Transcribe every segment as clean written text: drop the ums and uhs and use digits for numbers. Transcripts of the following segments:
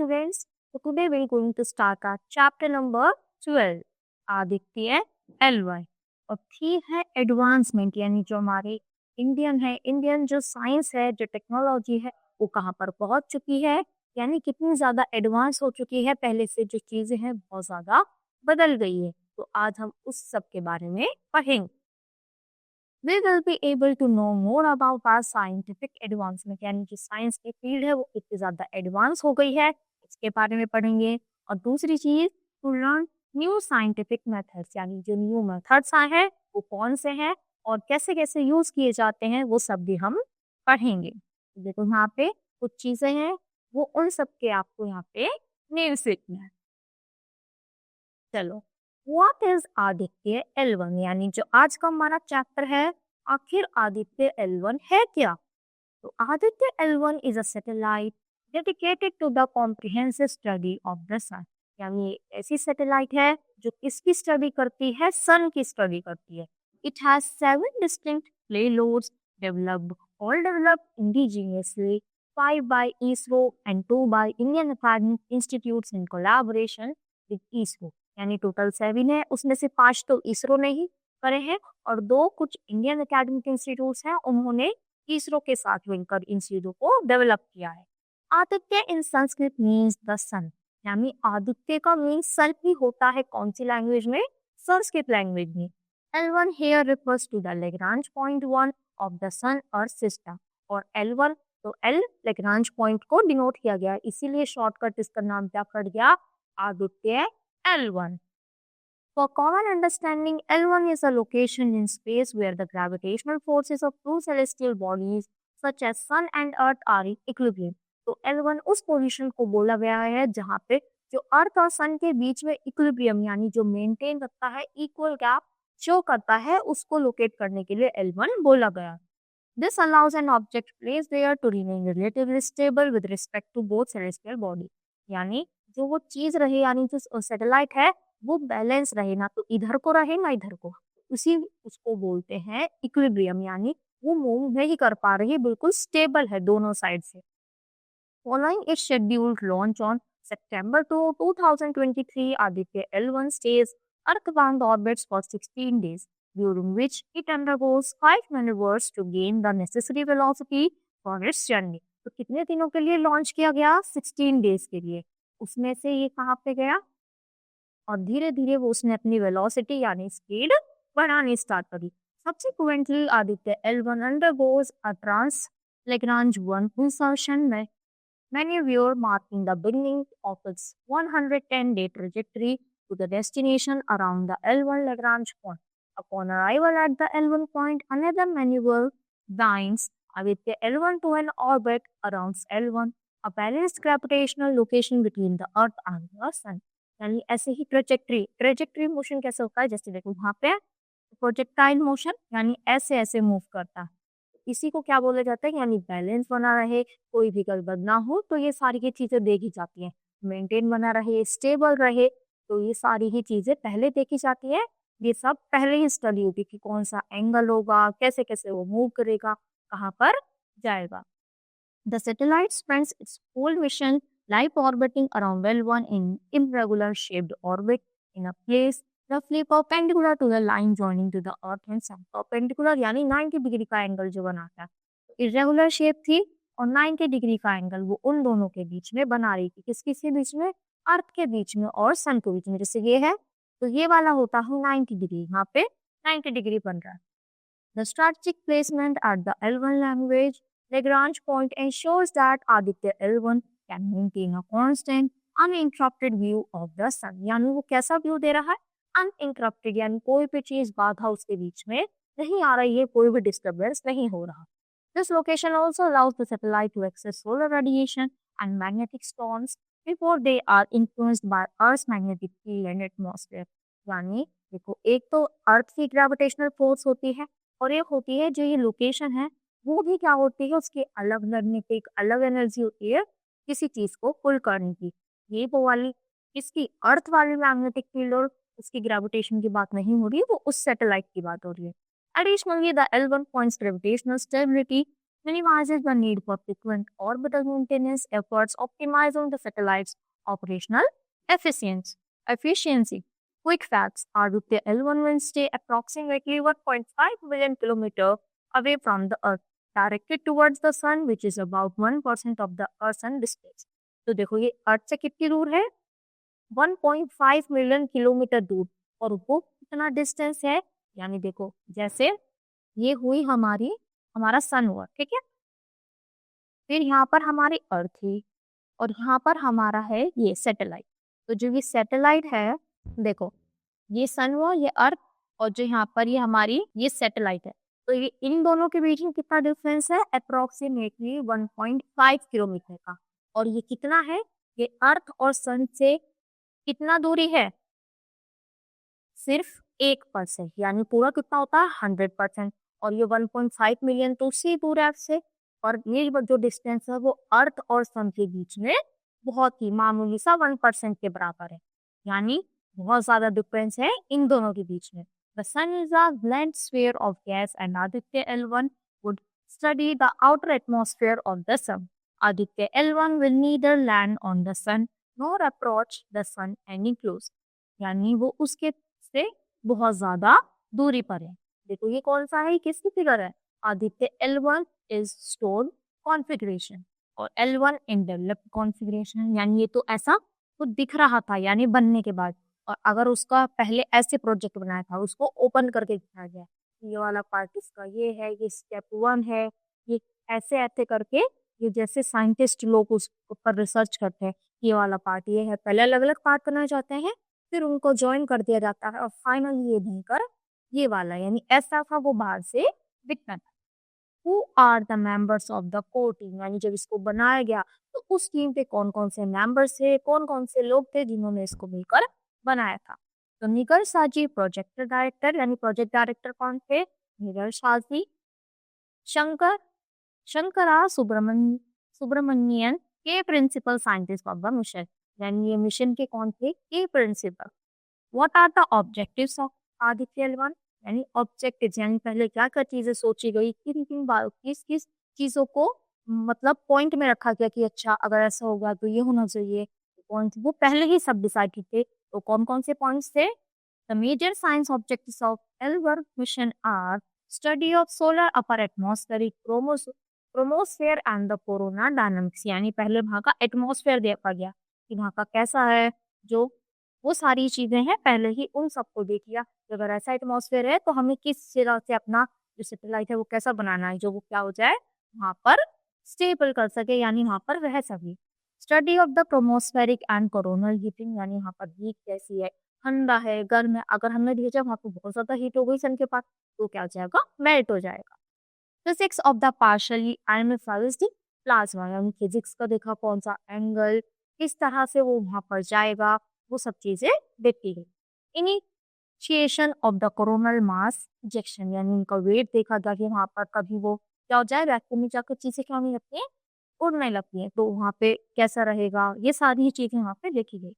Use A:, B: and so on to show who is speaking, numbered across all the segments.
A: students. So today we're going to start our chapter number 12, Aditya L1। और थी है advancement, यानी जो हमारे इंडियन जो साइंस है, जो टेक्नोलॉजी है, वो कहाँ पर पहुंच चुकी है, यानी कितनी ज्यादा एडवांस हो चुकी है, पहले से जो चीजें हैं बहुत ज्यादा बदल गई है। तो आज हम उस सब के बारे में पढ़ेंगे। We will be able to know more about our scientific advancement, यानी जो साइंस की फील्ड है वो कितनी ज्यादा एडवांस हो गई है, इसके बारे में पढ़ेंगे। और दूसरी चीज, to learn new scientific methods, यानी जो न्यू मेथड्स आए हैं वो कौन से हैं और कैसे कैसे यूज किए जाते हैं, वो सब भी हम पढ़ेंगे। देखो यहाँ पे कुछ चीजें हैं, वो उन सब के आपको यहाँ पे नेम सीखना है। चलो, व्हाट इज आदित्य L1, यानी जो आज का हमारा चैप्टर है, आखिर आदित्य L1 है क्या? तो Aditya L1 is a satellite dedicated to the comprehensive study of the sun, यानी ऐसी सैटेलाइट है जो किसकी स्टडी करती है? सन की स्टडी करती है। It has 7 distinct payloads developed, all developed indigenously, 5 by ISRO and 2 by Indian Academic Institutes in collaboration with ISRO, यानी टोटल 7 है, उसमें से 5 तो इसरो ने ही करे हैं और 2 कुछ इंडियन एकेडमिक इंस्टीट्यूट्स हैं, उन्होंने इसरो के साथ मिलकर इन चीजों को डेवलप किया है। आदित्य इन संस्कृत मीन्स द सन, यानी आदित्य का मीन्स सन ही होता है। कौन सी लैंग्वेज में? संस्कृत लैंग्वेज में। L1 here refers to the Lagrange point 1 of the sun earth system, और L1 तो L Lagrange point को डिनोट किया गया, इसीलिए शॉर्टकट इसका नाम क्या पड़ गया? Aditya L1. For common understanding, L1 is a location in space where the gravitational forces of two celestial bodies such as Sun and Earth are in equilibrium. तो L1 उस पोजीशन को बोला गया है जहाँ पे जो अर्थ और सन के बीच में इक्विलिब्रियम, यानी जो मेंटेन करता है, इक्वल गैप शो करता है, उसको लोकेट करने के लिए L1 बोला गया। This allows an object placed there to remain relatively stable with respect to both celestial body, यानी जो वो चीज रहे, यानी जो सैटेलाइट है वो बैलेंस रहे, ना तो इधर को रहे ना इधर को, उसी उसको बोलते हैं इक्विलिब्रियम, यानी वो मूव नहीं कर पा रही, बिल्कुल स्टेबल है दोनों साइड से। Following its scheduled launch on September 2, 2023, Aditya L1 stays Earth-bound orbits for 16 days, during which it undergoes 5 maneuvers to gain the necessary velocity for its journey. तो कितने दिनों के लिए लॉन्च किया गया? 16 डेज के लिए। उसमें से ये कहाँ पे गया और धीरे धीरे वो उसने अपनी वेलोसिटी यानी स्पीड बढ़ानी स्टार्ट करी। Subsequently, Aditya L1 undergoes a trans-Lagrange 1 insertion maneuver, marking the beginning of its 110-day trajectory to the destination around the L1 Lagrange point. Upon arrival at the L1 point, another maneuver binds Aditya L1 to an orbit around L1, a balanced gravitational location between the Earth and the Sun. यानी ऐसे ही trajectory motion कैसे होता है? जैसे देखो वहां पे projectile motion, यानी ऐसे ऐसे मूव करता है, इसी को क्या बोला जाता है? यानी बैलेंस बना रहे, कोई भी गड़बड़ ना हो, तो ये सारी की चीजें देखी जाती हैं। मेंटेन बना रहे, स्टेबल रहे, तो ये सारी ही चीजें पहले देखी जाती है। ये सब पहले ही स्टडी होगी कि कौन सा एंगल होगा, कैसे कैसे वो मूव करेगा, कहाँ पर जाएगा। The satellite spends its whole mission life orbiting around L1 in irregular shaped orbit in a place roughly perpendicular to the line joining to the Earth and Sun. Perpendicular यानी 90 degree का angle जो बनाता है। Irregular shape थी और 90 degree का angle वो उन दोनों के बीच में बना रही थी। किसके बीच में? अर्थ के बीच में और सन के बीच में। जैसे ये है तो ये वाला होता है 90 डिग्री, यहाँ पे 90 डिग्री बन रहा है। The strategic placement at the L1 Lagrange point ensures that Aditya L1 can maintain a constant, uninterrupted view of the sun. यानी वो कैसा व्यू दे रहा है? Uninterrupted, यानी कोई भी चीज बाधा उसके बीच में नहीं आ रही है, कोई भी डिस्टर्बेंस नहीं हो रहा। This location also allows the satellite to access solar radiation and magnetic storms before they are influenced by Earth's magnetic field and atmosphere. यानी देखो, एक तो अर्थ की ग्रेविटेशनल फोर्स होती है और एक होती है जो ये लोकेशन है, वो भी क्या होती है? उसके अलग लगने की एक अलग एनर्जी होती है किसी चीज को पुल करने की। ये वो वाली इसकी अर्थ वाली मैग्नेटिक फील्ड और उसकी ग्रेविटेशन की बात नहीं हो रही है, वो उस सैटेलाइट की बात हो रही है। Additionally, the L1 point's gravitational stability minimizes the need for frequent orbital maintenance efforts, optimizing the satellite's operational efficiency. Efficiency. Quick facts: Aditya L1 will stay approximately 1.5 million kilometers away from the Earth, directed towards the Sun, which is about 1% of the Earth's sun distance. तो देखो ये अर्थ से कितनी दूर है, 1.5 million kilometre दूर, और वो कितना डिस्टेंस है, यानी देखो जैसे ये हुई हमारा सन हुआ, ठीक है, फिर यहाँ पर हमारी अर्थ थी, और यहाँ पर हमारा है ये सैटेलाइट। तो जो ये सैटेलाइट है, देखो ये सन हुआ, ये अर्थ, और जो यहाँ पर ये हमारी ये सैटेलाइट है, तो ये इन दोनों के बीच में कितना डिफरेंस है, अप्रोक्सीमेटली 1.5 किलोमीटर का। और ये कितना है, ये अर्थ और सन से कितना दूरी है, सिर्फ 1%, यानी पूरा कितना होता है 100%। और ये 1.5 मिलियन तो उससे दूर है आपसे, और ये जो डिस्टेंस है वो अर्थ और सन के बीच में बहुत ही मामूली सा 1% के बराबर है, यानी बहुत ज्यादा डिफरेंस है इन दोनों के बीच में। The sun is a blunt sphere of gas and Aditya L1 would study the outer atmosphere of the sun. Aditya L1 will neither land on the sun nor approach the sun any close. यानी वो उसके से बहुत ज्यादा दूरी पर है। देखो ये कौन सा है, किसकी फिगर है, Aditya L1 is stored configuration और L1 in developed configuration, यानी ये तो ऐसा तो दिख रहा था यानी बनने के बाद, और अगर उसका पहले ऐसे प्रोजेक्ट बनाया था उसको ओपन करके दिखाया गया, ये वाला पार्ट इसका ये है, ये स्टेप 1 है, ये ऐसे ऐसे करके, ये जैसे साइंटिस्ट लोग उस ऊपर रिसर्च करते हैं, ये वाला पार्ट ये है, पहले अलग अलग पार्ट करना चाहते हैं, फिर उनको ज्वाइन कर दिया जाता है, और फाइनली ये बनकर ये वाला, यानी ऐसा था वो बाहर से दिखना था। Who are the members of the core team, यानी जब इसको बनाया गया तो उस टीम पे कौन कौन से मेंबर्स थे, कौन कौन से लोग थे जिन्होंने इसको मिलकर बनाया था। तो निगर साजी प्रोजेक्ट डायरेक्टर, यानी प्रोजेक्ट डायरेक्टर कौन थे, निगर साजी, शंकर शंकरा सुब्रमण्यन के principal scientist of the mission, यानी ये मिशन के कौन थे, के principal. What are the objectives of Aditya L1, यानी ऑब्जेक्टिव्स, यानी पहले क्या क्या चीजें सोची गई, किन किन किस किस चीजों को मतलब पॉइंट में रखा गया कि अच्छा अगर ऐसा होगा तो ये होना चाहिए, पॉइंट वो पहले ही सब डिसाइड थे। तो कौन कौन से पॉइंट्स थे, the major science objectives of L1 mission are study of solar upper atmospheric chromosphere and the corona dynamics, यानी पहले वहां का एटमॉस्फेयर देखा गया कि वहां का कैसा है, जो वो सारी चीजें हैं पहले ही उन सबको देख लिया कि अगर ऐसा एटमॉस्फेयर है तो हमें किस तरह से अपना जो सैटेलाइट है वो कैसा बनाना है, जो वो क्या हो जाए वहां पर स्टेबल कर सके, यानी वहां पर रह सके। Study of the chromospheric and coronal heating, यानी वहां पर हीट कैसी है, ठंडा है, गर्म है, अगर हमने भेजा वहां पर बहुत ज्यादा हीट हो गई सन के पास तो क्या हो जाएगा, मेल्ट हो जाएगा। Physics of the partially ionised plasma, यानी फिजिक्स का देखा कौन सा एंगल, किस तरह से वो वहां पर जाएगा, वो सब चीजें देखी गई। Initiation of the coronal mass ejection, यानी उनका वेट देखा गया कि वहां पर कभी वो क्या हो जाए, वैक्यूम में जाकर चीजें क्या होने लगती हैं, उड़ने लगती हैं, तो वहां पे कैसा रहेगा, ये सारी चीजें वहां पे देखी गई।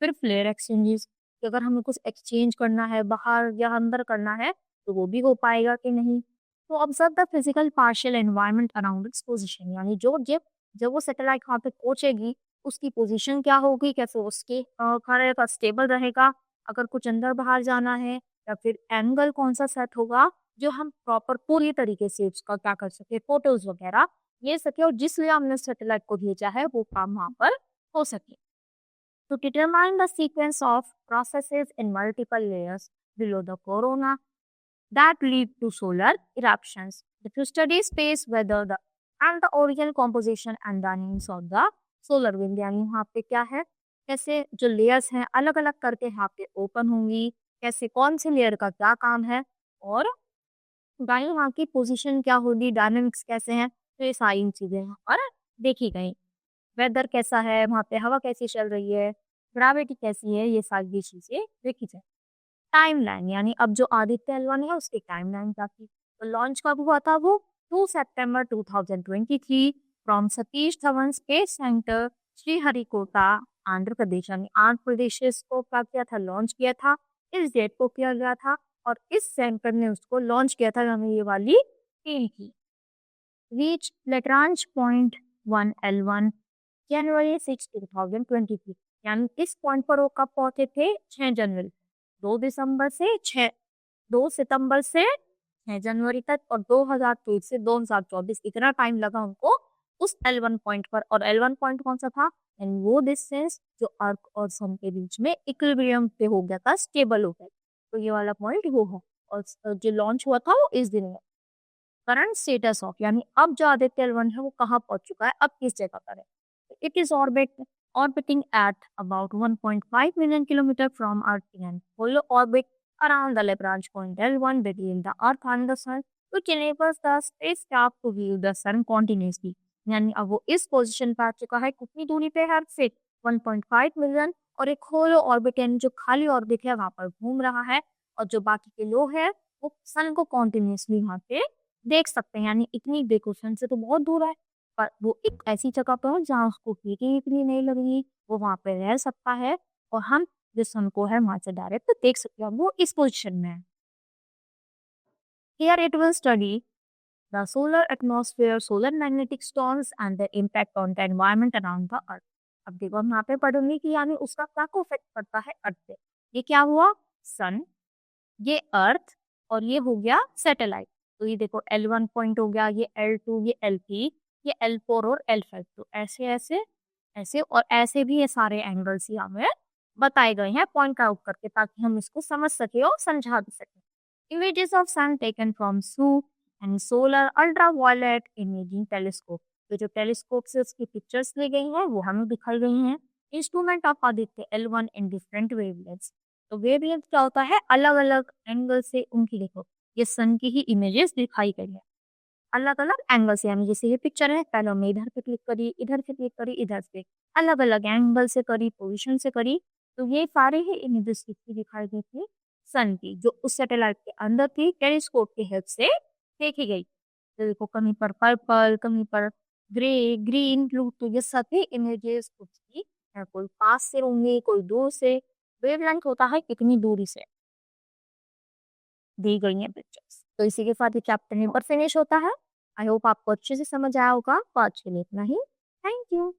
A: फिर फ्लेयर एक्सचेंजेस, कि अगर हमें कुछ एक्सचेंज करना है बाहर या अंदर करना है तो वो भी हो पाएगा कि नहीं। तो observe the physical partial environment around its position, यानी जो जब जब वो सैटेलाइट वहां पे पहुंचेगी उसकी पोजीशन क्या होगी, कैसे उसके खड़ा रहेगा, स्टेबल रहेगा, अगर कुछ अंदर बाहर जाना है, या फिर एंगल कौन सा सेट होगा जो हम प्रॉपर पूरी तरीके से उसका क्या कर सके, फोटोज वगैरह ले सके, और जिस लिए हमने सैटेलाइट को भेजा है वो काम वहां पर हो सके। To determine the sequence of processes in multiple layers below the corona that lead to solar eruptions. To study space weather and the origin composition and dynamics of the solar wind, यानी वहाँ पे क्या है, कैसे जो layers हैं अलग अलग करके यहाँ पे ओपन होंगी, कैसे कौन से लेयर का क्या काम है, और गाइस वहाँ की पोजीशन क्या होगी, डायनामिक्स कैसे हैं, तो ये सारी चीजें यहाँ पर देखी गई। वेदर कैसा है, वहाँ पे हवा कैसी चल रही है, ग्रेविटी कैसी है, ये सारी चीजें देखी जाए। टाइमलाइन, यानी अब जो आदित्य L1 है उसकी टाइमलाइन क्या थी, तो लॉन्च कब हुआ था वो 2 सितंबर 2023 from Satish Dhawan space centre Sriharikota Andhra Pradesh, यानी आंध्र प्रदेश से इसको क्या किया था, लॉन्च किया था, इस डेट को किया गया था, और इस सेंटर ने उसको लॉन्च किया था, यानी ये वाली टीम की। reached Lagrange point 1 L1 जनवरी 6 2023। यानी इस पॉइंट पर वो कब पहुंचे थे? 6 जनवरी। 2 सितंबर से 6 जनवरी तक, और 2023 से 2024 इतना टाइम लगा उनको उस L1 पॉइंट पर। और L1 पॉइंट कौन सा था? एंड वो डिस्टेंस जो अर्थ और सन के बीच में इक्विलिब्रियम पे हो गया था, स्टेबल हो गया। तो ये वाला पॉइंट वो है। और जो लॉन्च हुआ था वो इस दिन में। करंट स्टेटस ऑफ, यानी अब जो आदित्य L1 है वो कहाँ पहुंच चुका है, अब किस जगह पर है? It is orbiting at about 1.5 million kilometers from Earth and follow orbit around the Lagrange point L1 between the Earth and the Sun, which enables the spacecraft to view the Sun continuously। यानी अब वो इस position पर आ चुका है, कितनी दूरी पे है से 1.5 मिलियन, और एक होलो ऑर्बिट यानी जो खाली ऑर्बिट है वहां पर घूम रहा है, और जो बाकी के लोग हैं वो सन को कॉन्टिन्यूसली वहां पे देख सकते हैं। यानी इतनी देखो, सन से तो बहुत दूर है, पर वो एक ऐसी जगह पर हो जहाँ उसको हीट ही इतनी नहीं लगेगी, वो वहां पे रह सकता है, और हम जिस सन को है वहां से डायरेक्ट देख सकते हैं। वो इस पोजिशन में है। Here it will study the solar atmosphere, solar magnetic storms and their impact on the environment around the earth। अब देखो हम यहाँ पे पढ़ेंगे कि यानी उसका क्या को इफेक्ट पड़ता है अर्थ पे। ये क्या हुआ? सन, ये अर्थ, और ये हो गया सैटेलाइट। तो ये देखो L1 पॉइंट हो गया, ये L2, ये L3, ये L4 और L5। तो ऐसे ऐसे ऐसे और ऐसे भी ये सारे एंगल्स यहाँ में बताए गए हैं पॉइंट आउट करके, ताकि हम इसको समझ सके और समझा भी सके। Images of sun taken from SU and solar ultraviolet imaging telescope। तो जो टेलीस्कोप से उसकी पिक्चर्स ली गई हैं वो हमें दिखाई गई हैं। Instrument of Aditya L1 in different wavelengths. तो वेवलेंथ क्या होता है? अलग अलग एंगल से उनकी देखो ये सन की ही इमेजेस दिखाई गई है अलग अलग एंगल से। यानी जैसे ये पिक्चर है, पहले हमने इधर पे क्लिक करी, इधर से क्लिक करी, इधर से अलग अलग एंगल से करी, पोजीशन से करी। तो ये सारे ही इमेजेस किसकी दिखाई गई थी? सन की, जो उस सैटेलाइट के अंदर थी, टेलीस्कोप की हेल्प से देखी गई। तो देखो कहीं पर पर्पल, कहीं पर ग्रे, ग्रीन, ब्लू। तो ये सभी इमेजेस उसकी कोई पास से होंगी, कोई दूर से। वेवलेंथ होता है कितनी दूरी से दी गई है पिक्चर्स। तो इसी के साथ ये चैप्टर नंबर फिनिश होता है। आई होप आपको अच्छे से समझ आया होगा। तो आज के लिए इतना ही। Thank you.